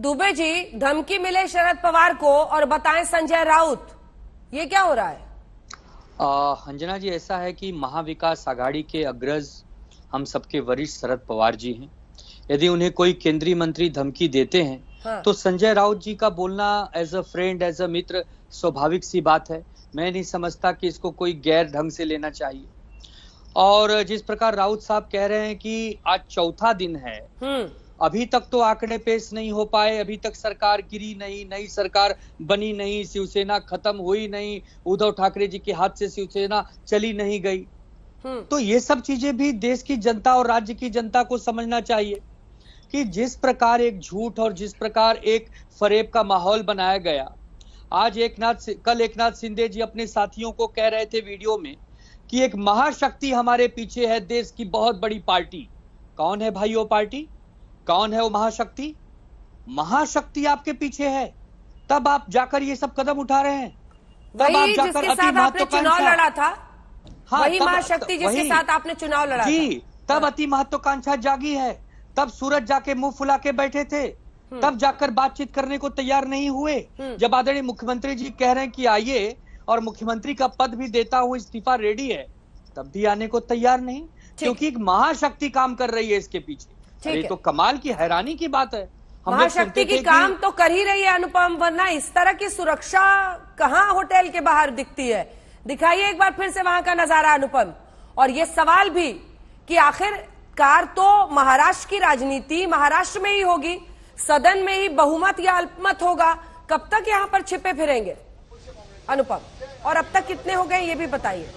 दुबे जी, धमकी मिले शरद पवार को और बताएं संजय राउत, ये क्या हो रहा है? अंजना जी, ऐसा है कि महाविकास आघाड़ी के अग्रज हम सबके वरिष्ठ शरद पवार जी हैं। यदि उन्हें कोई केंद्रीय मंत्री धमकी देते हैं हाँ। तो संजय राउत जी का बोलना as a friend, as a मित्र स्वाभाविक सी बात है। मैं नहीं समझता कि इसको कोई गैर ढंग से लेना चाहिए। और जिस प्रकार राउत साहब कह रहे हैं कि आज चौथा दिन है, अभी तक तो आंकड़े पेश नहीं हो पाए, अभी तक सरकार गिरी नहीं, नई सरकार बनी नहीं, शिवसेना खत्म हुई नहीं, उद्धव ठाकरे जी के हाथ से शिवसेना चली नहीं गई। तो ये सब चीजें भी देश की जनता और राज्य की जनता को समझना चाहिए कि जिस प्रकार एक झूठ और जिस प्रकार एक फरेब का माहौल बनाया गया। आज कल एकनाथ शिंदे जी अपने साथियों को कह रहे थे वीडियो में कि एक महाशक्ति हमारे पीछे है, देश की बहुत बड़ी पार्टी। कौन है भाई वो पार्टी? कौन है वो महाशक्ति? महाशक्ति आपके पीछे है, तब आप जाकर ये सब कदम उठा रहे हैं। तब आप जाकर अति महत्वाकांक्षा लड़ा था। हाँ, वही महाशक्ति जिसके साथ आपने चुनाव लड़ा जी, तब अति महत्वाकांक्षा जागी है। तब सूरज जाके मुंह फुला के बैठे थे, तब जाकर बातचीत करने को तैयार नहीं हुए। जब आदरणीय मुख्यमंत्री जी कह रहे हैं कि आइए और मुख्यमंत्री का पद भी देता हुआ इस्तीफा रेडी है, तब भी आने को तैयार नहीं, क्योंकि एक महाशक्ति काम कर रही है इसके पीछे। ये तो कमाल की, हैरानी की बात है। महाशक्ति की काम तो कर ही रही है अनुपम, वरना इस तरह की सुरक्षा कहां होटल के बाहर दिखती है? दिखाइए एक बार फिर से वहां का नजारा अनुपम। और ये सवाल भी कि आखिरकार तो महाराष्ट्र की राजनीति महाराष्ट्र में ही होगी, सदन में ही बहुमत या अल्पमत होगा। कब तक यहां पर छिपे फिरेंगे अनुपम? और अब तक कितने हो गए ये भी बताइए।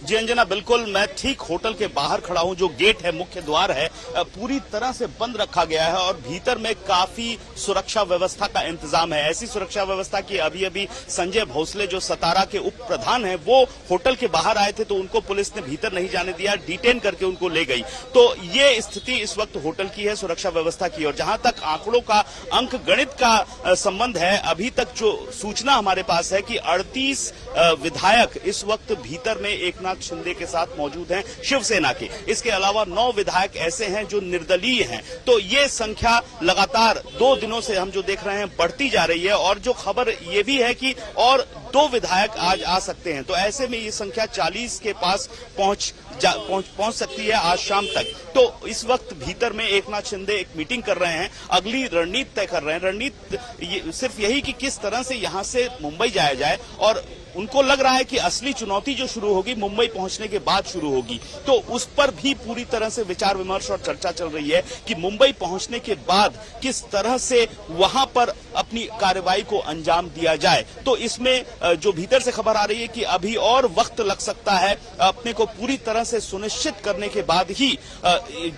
जी अंजना, बिल्कुल मैं ठीक होटल के बाहर खड़ा हूं। जो गेट है, मुख्य द्वार है, पूरी तरह से बंद रखा गया है और भीतर में काफी सुरक्षा व्यवस्था का इंतजाम है। ऐसी सुरक्षा व्यवस्था की अभी अभी संजय भोसले जो सतारा के उप प्रधान हैं, वो होटल के बाहर आए थे तो उनको पुलिस ने भीतर नहीं जाने दिया, डिटेन करके उनको ले गई। तो ये स्थिति इस वक्त होटल की है, सुरक्षा व्यवस्था की। और जहां तक आंकड़ों का, अंक गणित का संबंध है, अभी तक जो सूचना हमारे पास है कि 38 विधायक इस वक्त भीतर में एकनाथ शिंदे के साथ मौजूद हैं शिवसेना के। इसके अलावा 9 विधायक ऐसे हैं जो निर्दलीय हैं। तो ये संख्या लगातार 2 दिनों से हम जो देख रहे हैं बढ़ती जा रही है। और जो खबर ये भी है कि और 2 विधायक आज आ सकते हैं। तो ऐसे में ये संख्या 40 के पास पहुंच सकती है आज शाम तक। तो इस वक्त भीतर में एकनाथ शिंदे एक मीटिंग कर रहे हैं, अगली रणनीति तय कर रहे हैं। रणनीति सिर्फ यही कि किस तरह से यहां से मुंबई जाया जाए। और उनको लग रहा है कि असली चुनौती जो शुरू होगी मुंबई पहुंचने के बाद शुरू होगी। तो उस पर भी पूरी तरह से विचार विमर्श और चर्चा चल रही है कि मुंबई पहुंचने के बाद किस तरह से वहां पर अपनी कार्रवाई को अंजाम दिया जाए। तो इसमें जो भीतर से खबर आ रही है कि अभी और वक्त लग सकता है। अपने को पूरी तरह से सुनिश्चित करने के बाद ही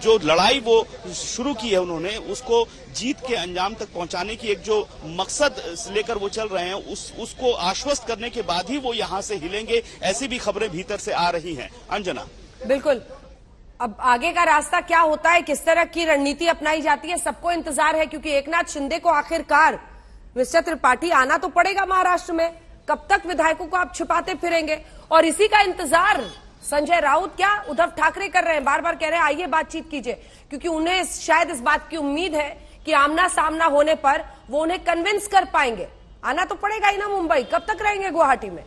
जो लड़ाई वो शुरू की है उन्होंने, उसको जीत के अंजाम तक पहुंचाने की एक जो मकसद लेकर वो चल रहे हैं, उसको आश्वस्त करने के बाद ही वो यहां से हिलेंगे। ऐसी भी खबरें भीतर से आ रही हैं अंजना। बिल्कुल। अब आगे का रास्ता क्या होता है, किस तरह की रणनीति अपनाई जाती है, सबको इंतजार है। क्योंकि एकनाथ शिंदे को आखिरकार मिस्टर त्रिपाठी आना तो पड़ेगा महाराष्ट्र में। कब तक विधायकों को आप छिपाते फिरेंगे? और इसी का इंतजार संजय राउत क्या उद्धव ठाकरे कर रहे हैं। बार बार कह रहे हैं आइए बातचीत कीजिए, क्योंकि उन्हें शायद इस बात की उम्मीद है कि आमना सामना होने पर वो उन्हें कन्विंस कर पाएंगे। आना तो पड़ेगा ही ना मुंबई। कब तक रहेंगे गुवाहाटी में?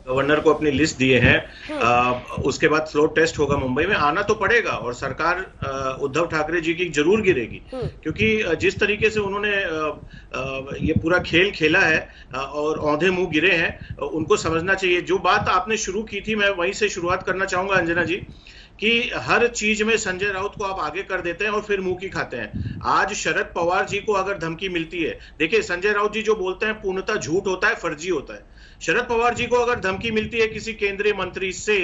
गवर्नर को अपनी लिस्ट दिए हैं, उसके बाद फ्लोर टेस्ट होगा मुंबई में। आना तो पड़ेगा और सरकार उद्धव ठाकरे जी की जरूर गिरेगी, क्योंकि जिस तरीके से उन्होंने ये पूरा खेल खेला है और औंधे मुंह गिरे हैं, उनको समझना चाहिए। जो बात आपने शुरू की थी, मैं वहीं से शुरुआत करना चाहूंगा अंजना जी, कि हर चीज में संजय राउत को आप आगे कर देते हैं और फिर मुंह की खाते हैं। आज शरद पवार जी को अगर धमकी मिलती है, देखिए संजय राउत जी जो बोलते हैं पूर्णतः झूठ होता है, फर्जी होता है। शरद पवार जी को अगर धमकी मिलती है किसी केंद्रीय मंत्री से,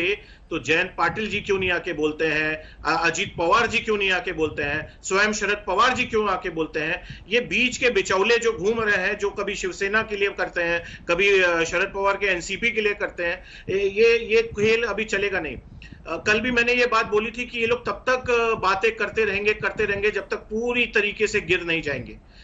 तो जयंत पाटिल जी क्यों नहीं आके बोलते हैं, अजीत पवार जी क्यों नहीं आके बोलते हैं, स्वयं शरद पवार जी क्यों आके बोलते हैं? ये बीच के बिचौले जो घूम रहे हैं, जो कभी शिवसेना के लिए करते हैं, कभी शरद पवार के एनसीपी के लिए करते हैं, ये खेल अभी चलेगा नहीं। कल भी मैंने ये बात बोली थी कि ये लोग तब तक बातें करते रहेंगे जब तक पूरी तरीके से गिर नहीं जाएंगे।